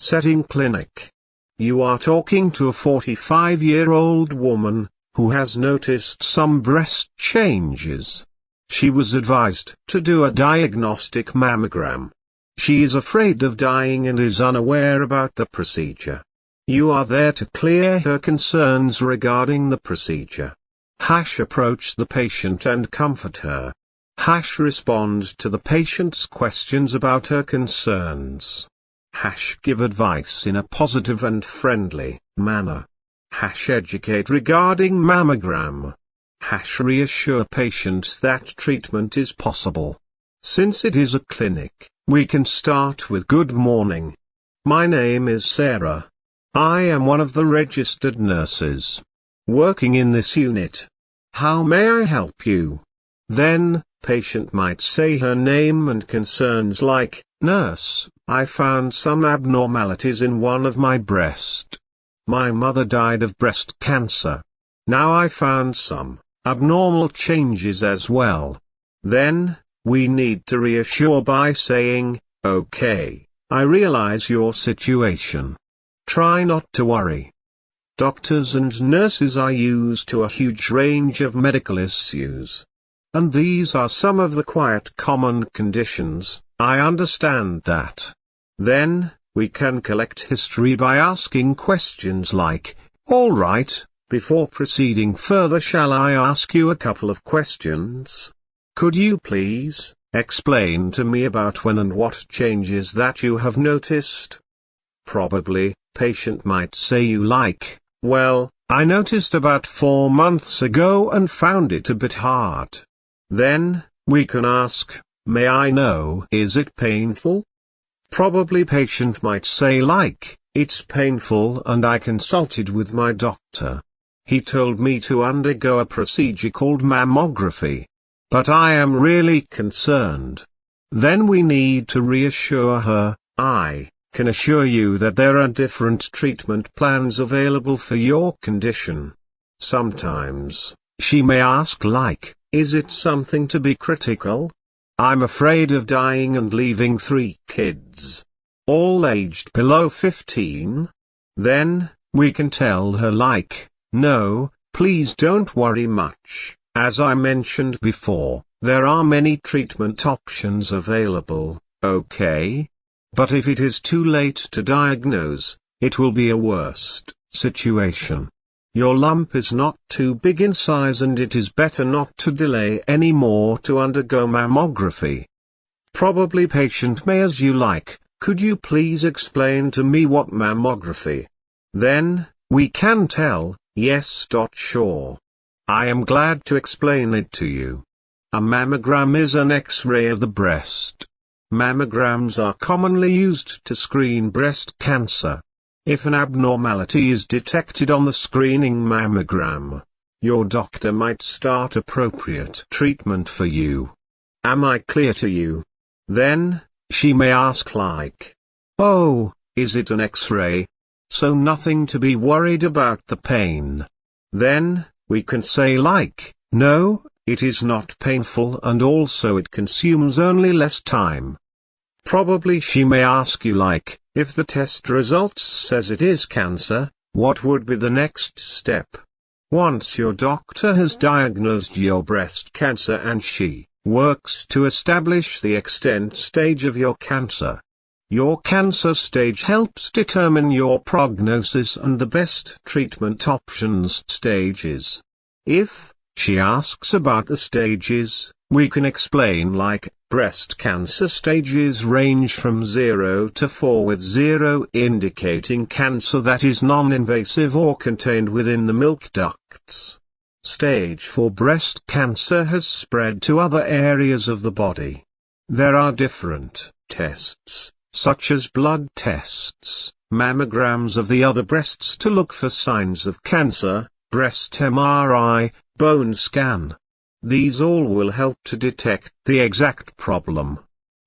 Setting clinic. You are talking to a 45-year-old woman, who has noticed some breast changes. She was advised to do a diagnostic mammogram. She is afraid of dying and is unaware about the procedure. You are there to clear her concerns regarding the procedure. Approach the patient and comfort her. Respond to the patient's questions about her concerns. Give advice in a positive and friendly manner. Educate regarding mammogram. Reassure patients that treatment is possible. Since it is a clinic, we can start with good morning. My name is Sarah. I am one of the registered nurses working in this unit. How may I help you? Then, patient might say her name and concerns like, Nurse, I found some abnormalities in one of my breast. My mother died of breast cancer. Now I found some abnormal changes as well. Then, we need to reassure by saying, okay, I realize your situation. Try not to worry. Doctors and nurses are used to a huge range of medical issues. And these are some of the quite common conditions. I understand that. Then, we can collect history by asking questions like, all right, before proceeding further, shall I ask you a couple of questions? Could you please explain to me about when and what changes that you have noticed? Probably, patient might say you like, well, I noticed about 4 months ago and found it a bit hard. Then, we can ask, may I know, is it painful? Probably patient might say like, it's painful and I consulted with my doctor. He told me to undergo a procedure called mammography. But I am really concerned. Then we need to reassure her, I can assure you that there are different treatment plans available for your condition. Sometimes, she may ask like, is it something to be critical? I'm afraid of dying and leaving 3 kids. All aged below 15. Then, we can tell her like, no, please don't worry much. As I mentioned before, there are many treatment options available, okay? But if it is too late to diagnose, it will be a worst situation. Your lump is not too big in size and it is better not to delay any more to undergo mammography. Probably patient may as you like, could you please explain to me what mammography? Then, we can tell, yes. Sure. I am glad to explain it to you. A mammogram is an X-ray of the breast. Mammograms are commonly used to screen breast cancer. If an abnormality is detected on the screening mammogram, your doctor might start appropriate treatment for you. Am I clear to you? Then, she may ask like, oh, is it an X-ray? So nothing to be worried about the pain. Then, we can say like, no, it is not painful and also it consumes only less time. Probably she may ask you like, if the test results says it is cancer, what would be the next step? Once your doctor has diagnosed your breast cancer and she works to establish the extent stage of your cancer. Your cancer stage helps determine your prognosis and the best treatment options stages. If she asks about the stages, we can explain like, breast cancer stages range from 0 to 4 with 0 indicating cancer that is non-invasive or contained within the milk ducts. Stage 4 breast cancer has spread to other areas of the body. There are different tests, such as blood tests, mammograms of the other breasts to look for signs of cancer, breast MRI, bone scan. These all will help to detect the exact problem,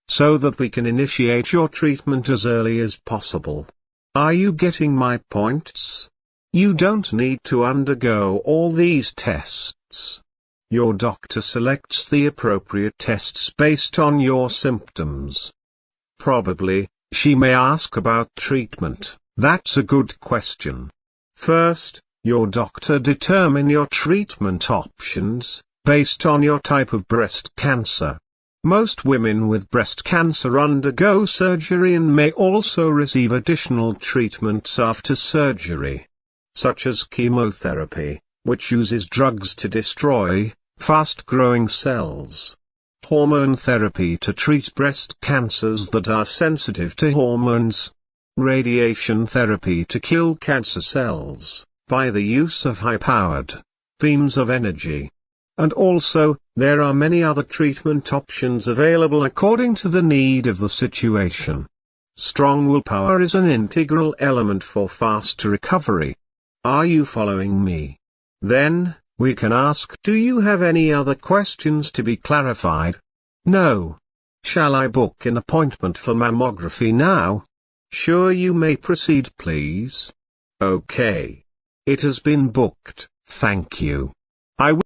so that we can initiate your treatment as early as possible. Are you getting my points? You don't need to undergo all these tests. Your doctor selects the appropriate tests based on your symptoms. Probably, She may ask about treatment. That's a good question. First, your doctor determine your treatment options, based on your type of breast cancer. Most women with breast cancer undergo surgery and may also receive additional treatments after surgery, such as chemotherapy, which uses drugs to destroy fast-growing cells. Hormone therapy to treat breast cancers that are sensitive to hormones. Radiation therapy to kill cancer cells, by the use of high-powered beams of energy. And also, there are many other treatment options available according to the need of the situation. Strong willpower is an integral element for fast recovery. Are you following me? Then, we can ask, do you have any other questions to be clarified? No. Shall I book an appointment for mammography now? Sure, you may proceed, please. Okay. It has been booked, thank you. I will